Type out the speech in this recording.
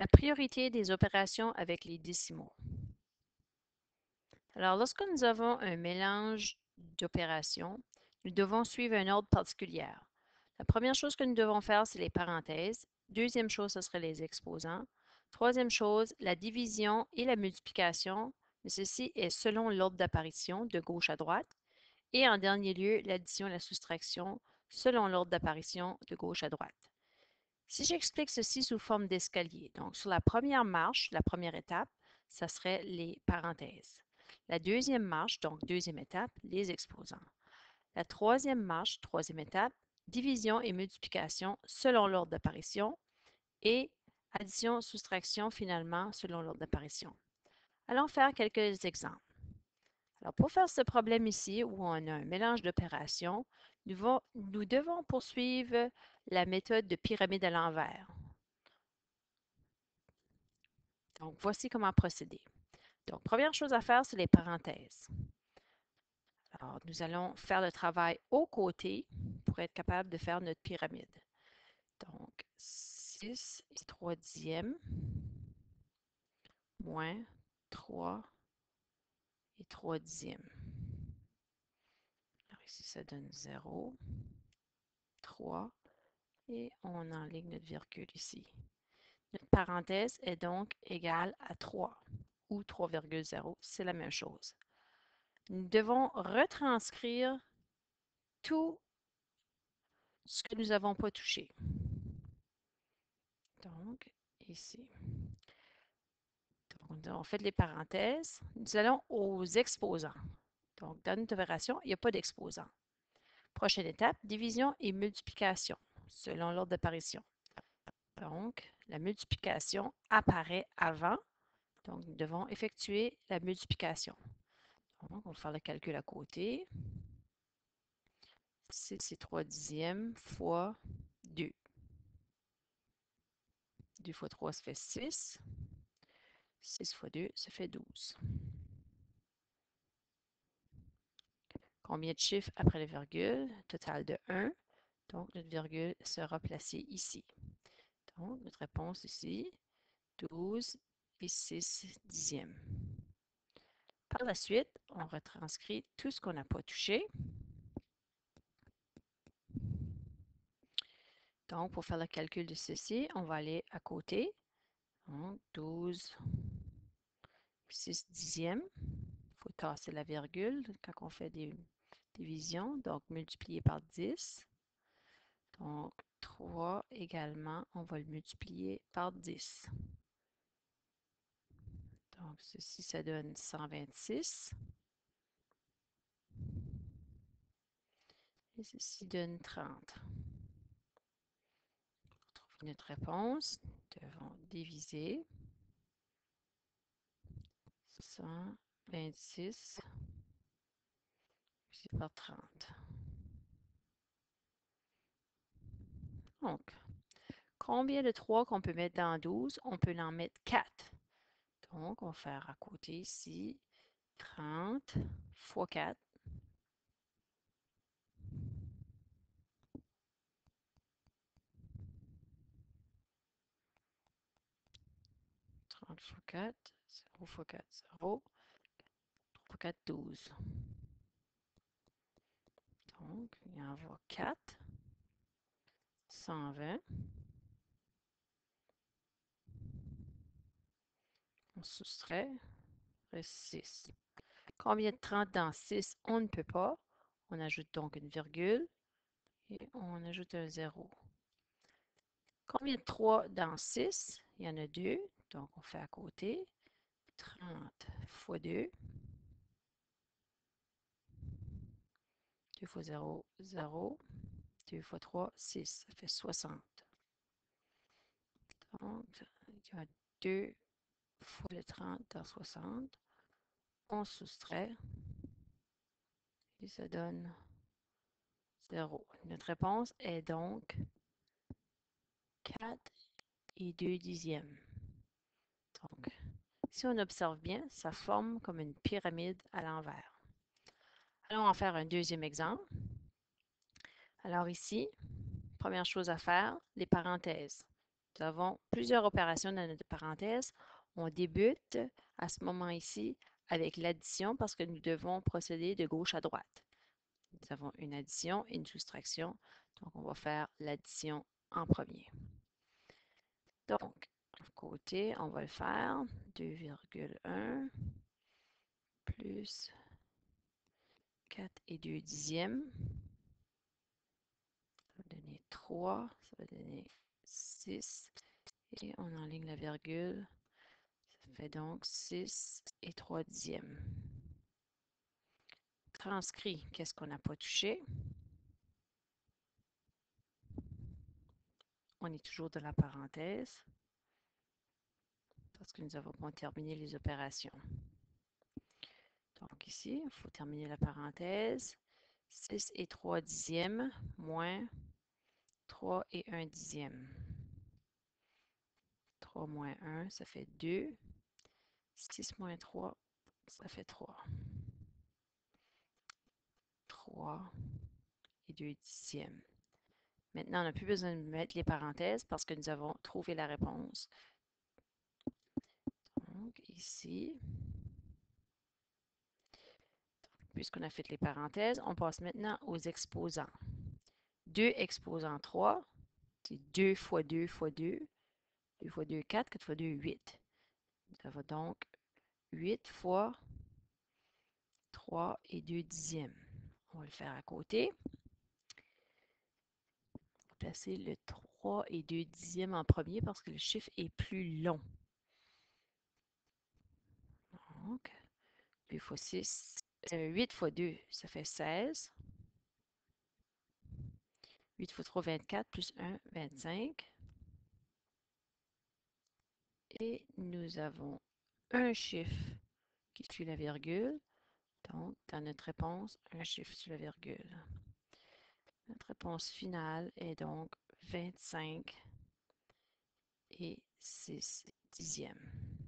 La priorité des opérations avec les décimaux. Alors, lorsque nous avons un mélange d'opérations, nous devons suivre un ordre particulier. La première chose que nous devons faire, c'est les parenthèses. Deuxième chose, ce serait les exposants. Troisième chose, la division et la multiplication, mais ceci est selon l'ordre d'apparition, de gauche à droite. Et en dernier lieu, l'addition et la soustraction, selon l'ordre d'apparition, de gauche à droite. Si j'explique ceci sous forme d'escalier, donc sur la première marche, la première étape, ça serait les parenthèses. La deuxième marche, donc deuxième étape, les exposants. La troisième marche, troisième étape, division et multiplication selon l'ordre d'apparition et addition, soustraction finalement selon l'ordre d'apparition. Allons faire quelques exemples. Alors, pour faire ce problème ici, où on a un mélange d'opérations, nous devons poursuivre la méthode de pyramide à l'envers. Donc, voici comment procéder. Donc, première chose à faire, c'est les parenthèses. Alors, nous allons faire le travail aux côtés pour être capable de faire notre pyramide. Donc, 6 et 3 dixièmes moins 3 et 3 dixièmes. Alors ici, ça donne 0, 3 et on enligne notre virgule ici. Notre parenthèse est donc égale à 3 ou 3,0, c'est la même chose. Nous devons retranscrire tout ce que nous n'avons pas touché. Donc, ici. Donc, on fait les parenthèses. Nous allons aux exposants. Donc, dans notre opération, il n'y a pas d'exposant. Prochaine étape, division et multiplication, selon l'ordre d'apparition. Donc, la multiplication apparaît avant. Donc, nous devons effectuer la multiplication. Donc, on va faire le calcul à côté. 6 et 3 dixièmes fois 2. 2 fois 3, ça fait 6. 6 fois 2, ça fait 12. Combien de chiffres après la virgule? Total de 1. Donc, notre virgule sera placée ici. Donc, notre réponse ici, 12 et 6 dixièmes. Par la suite, on retranscrit tout ce qu'on n'a pas touché. Donc, pour faire le calcul de ceci, on va aller à côté. Donc, 12, 6 dixièmes. Il faut tasser la virgule quand on fait des divisions. Donc, multiplié par 10. Donc, 3 également, on va le multiplier par 10. Donc, ceci, ça donne 126. Et ceci donne 30. Pour trouver notre réponse, nous devons diviser 126 par 30. Donc, combien de 3 qu'on peut mettre dans 12? On peut en mettre 4. Donc, on va faire à côté ici 30 fois 4. 30 fois 4, 0 fois 4, 0. 3 fois 4, 12. Donc, il y en va 4. 120. On soustrait. Il reste 6. Combien de 30 dans 6? On ne peut pas. On ajoute donc une virgule et on ajoute un 0. Combien de 3 dans 6? Il y en a 2. Donc, on fait à côté. 30 fois 2. 2 fois 0, 0. 2 fois 3, 6. Ça fait 60. Donc, il y a 2 fois le 30 dans 60. On soustrait. Et ça donne 0. Notre réponse est donc 4 et 2 dixièmes. Donc, si on observe bien, ça forme comme une pyramide à l'envers. Allons en faire un deuxième exemple. Alors ici, première chose à faire, les parenthèses. Nous avons plusieurs opérations dans notre parenthèse. On débute à ce moment ici avec l'addition parce que nous devons procéder de gauche à droite. Nous avons une addition et une soustraction. Donc, on va faire l'addition en premier. Donc, côté, on va le faire 2,1 plus 4 et 2 dixièmes. Ça va donner 3, ça va donner 6. Et on enligne la virgule. Ça fait donc 6 et 3 dixièmes. Transcrit, qu'est-ce qu'on n'a pas touché? On est toujours dans la parenthèse parce que nous n'avons pas terminé les opérations. Donc ici, il faut terminer la parenthèse. 6 et 3 dixièmes moins 3 et 1 dixième. 3 moins 1, ça fait 2. 6 moins 3, ça fait 3. 3 et 2 dixièmes. Maintenant, on n'a plus besoin de mettre les parenthèses parce que nous avons trouvé la réponse. Donc, ici, puisqu'on a fait les parenthèses, on passe maintenant aux exposants. 2 exposants 3, c'est 2 fois 2 fois 2. 2 fois 2, 4. 4 fois 2, 8. Ça va donc 8 fois 3 et 2 dixièmes. On va le faire à côté. Placer le 3 et 2 dixièmes en premier parce que le chiffre est plus long. Donc, 2 fois 6, 8 fois 2, ça fait 16. 8 fois 3, 24, plus 1, 25. Et nous avons un chiffre qui suit la virgule. Donc, dans notre réponse, un chiffre suit la virgule. Notre réponse finale est donc 25 et 6 dixièmes.